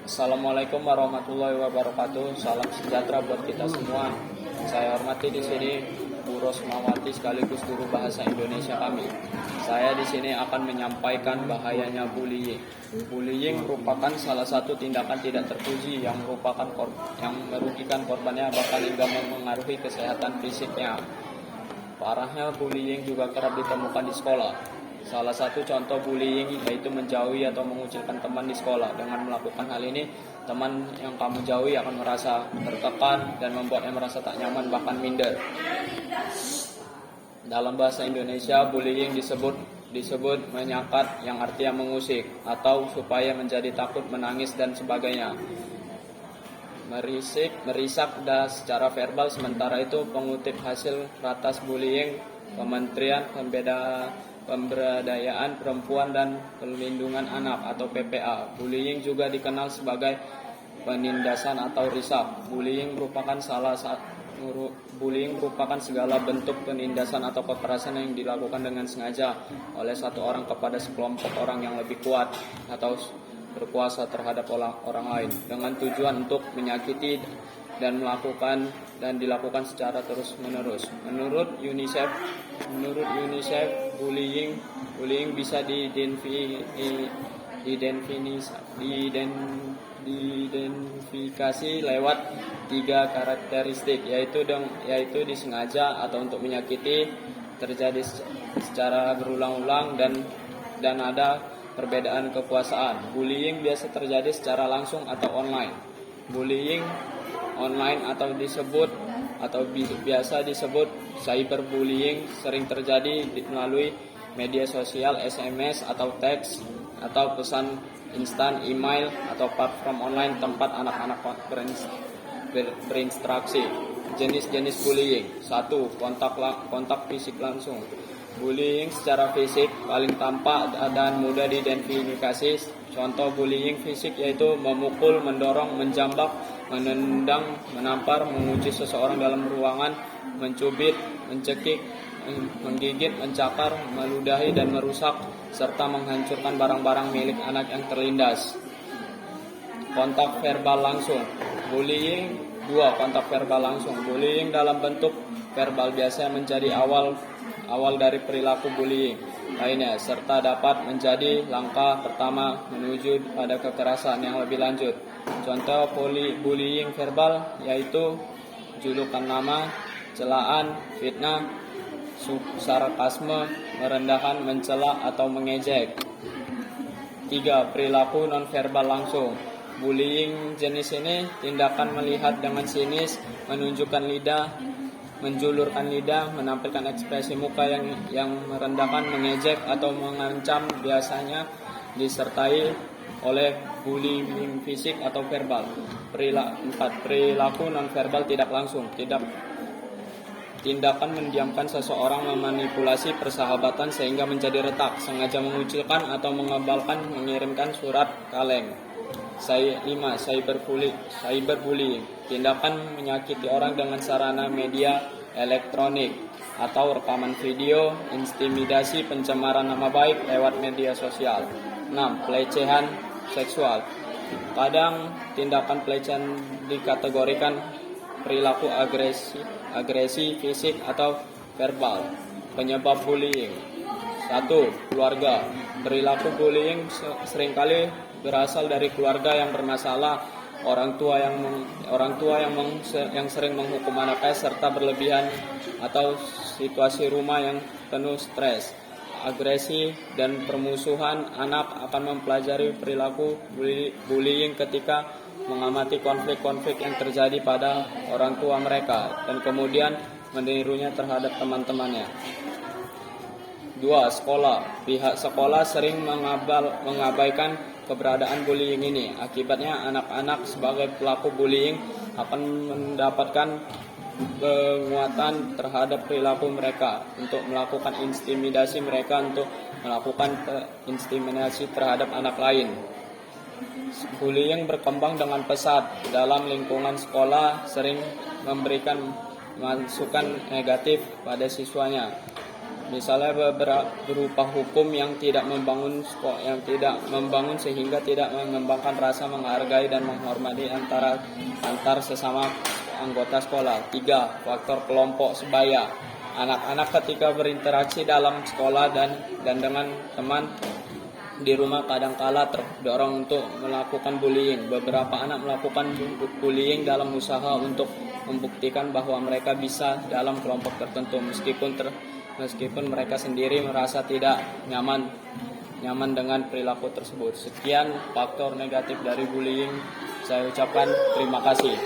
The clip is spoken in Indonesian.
Assalamualaikum warahmatullahi wabarakatuh. Salam sejahtera buat kita semua. Saya hormati di sini Bu Rosmawati sekaligus guru bahasa Indonesia kami. Saya di sini akan menyampaikan bahayanya bullying. Bullying merupakan salah satu tindakan tidak terpuji yang merugikan korbannya, bahkan hingga mempengaruhi kesehatan fisiknya. Parahnya bullying juga kerap ditemukan di sekolah. Salah satu contoh bullying yaitu menjauhi atau mengucilkan teman di sekolah. Dengan melakukan hal ini, teman yang kamu jauhi akan merasa tertekan dan membuatnya merasa tak nyaman, bahkan minder. Dalam bahasa Indonesia, bullying disebut menyakat, yang artinya mengusik atau supaya menjadi takut, menangis dan sebagainya. Merisak secara verbal. Sementara itu, pengutip hasil ratas bullying Kementerian Pemberdayaan Perempuan dan Perlindungan Anak atau PPA. Bullying juga dikenal sebagai penindasan atau risak. Bullying merupakan segala bentuk penindasan atau kekerasan yang dilakukan dengan sengaja oleh satu orang kepada sekelompok orang yang lebih kuat atau berkuasa terhadap orang lain dengan tujuan untuk menyakiti dan dilakukan secara terus-menerus. Menurut UNICEF, bullying bisa diidentifikasi lewat 3 karakteristik, yaitu disengaja atau untuk menyakiti, terjadi secara berulang-ulang, dan ada perbedaan kekuasaan. Bullying biasa terjadi secara langsung atau online. Bullying online biasa disebut cyberbullying sering terjadi melalui media sosial, SMS atau teks atau pesan instan, email atau platform online tempat anak-anak berinteraksi. Jenis-jenis bullying. 1. Kontak fisik langsung. Bullying secara fisik paling tampak dan mudah diidentifikasi. Contoh bullying fisik yaitu memukul, mendorong, menjambak, menendang, menampar, menguji seseorang dalam ruangan, mencubit, mencekik, menggigit, mencakar, meludahi dan merusak, serta menghancurkan barang-barang milik anak yang terlindas. Kontak verbal langsung. Bullying 2. Kontak verbal langsung. Bullying dalam bentuk verbal biasanya menjadi awal dari perilaku bullying lainnya, serta dapat menjadi langkah pertama menuju pada kekerasan yang lebih lanjut. Contoh bullying verbal yaitu julukan nama, celaan, fitnah, sarkasme, merendahkan, mencela atau mengejek. 3. Perilaku nonverbal langsung. Bullying jenis ini tindakan melihat dengan sinis, menunjukkan lidah, menjulurkan lidah, menampilkan ekspresi muka yang merendahkan, mengejek atau mengancam, biasanya disertai oleh bullying fisik atau verbal. 4. Perilaku nonverbal tidak langsung. Tindakan mendiamkan seseorang, memanipulasi persahabatan sehingga menjadi retak, sengaja mengucilkan atau mengebalkan, mengirimkan surat kaleng. 5. Cyberbullying. Tindakan menyakiti orang dengan sarana media elektronik atau rekaman video, intimidasi, pencemaran nama baik lewat media sosial. 6. Pelecehan seksual. Kadang tindakan pelecehan dikategorikan perilaku agresi fisik atau verbal. Penyebab bullying. 1. Keluarga. Perilaku bullying seringkali berasal dari keluarga yang bermasalah, orang tua yang sering menghukum anaknya, serta berlebihan atau situasi rumah yang penuh stres, agresi dan permusuhan. Anak akan mempelajari perilaku bullying ketika mengamati konflik-konflik yang terjadi pada orang tua mereka dan kemudian menirunya terhadap teman-temannya. 2. Sekolah. Pihak sekolah sering mengabaikan keberadaan bullying ini. Akibatnya anak-anak sebagai pelaku bullying akan mendapatkan penguatan terhadap perilaku mereka untuk melakukan intimidasi mereka untuk melakukan intimidasi terhadap anak lain. Bullying berkembang dengan pesat dalam lingkungan sekolah, sering memberikan masukan negatif pada siswanya. Misalnya berupa hukum yang tidak membangun sehingga tidak mengembangkan rasa menghargai dan menghormati antar sesama anggota sekolah. 3. Faktor kelompok sebaya. Anak-anak ketika berinteraksi dalam sekolah dan dengan teman di rumah kadangkala terdorong untuk melakukan bullying. Beberapa anak melakukan bullying dalam usaha untuk membuktikan bahwa mereka bisa dalam kelompok tertentu meskipun mereka sendiri merasa tidak nyaman dengan perilaku tersebut. Sekian faktor negatif dari bullying. Saya ucapkan terima kasih.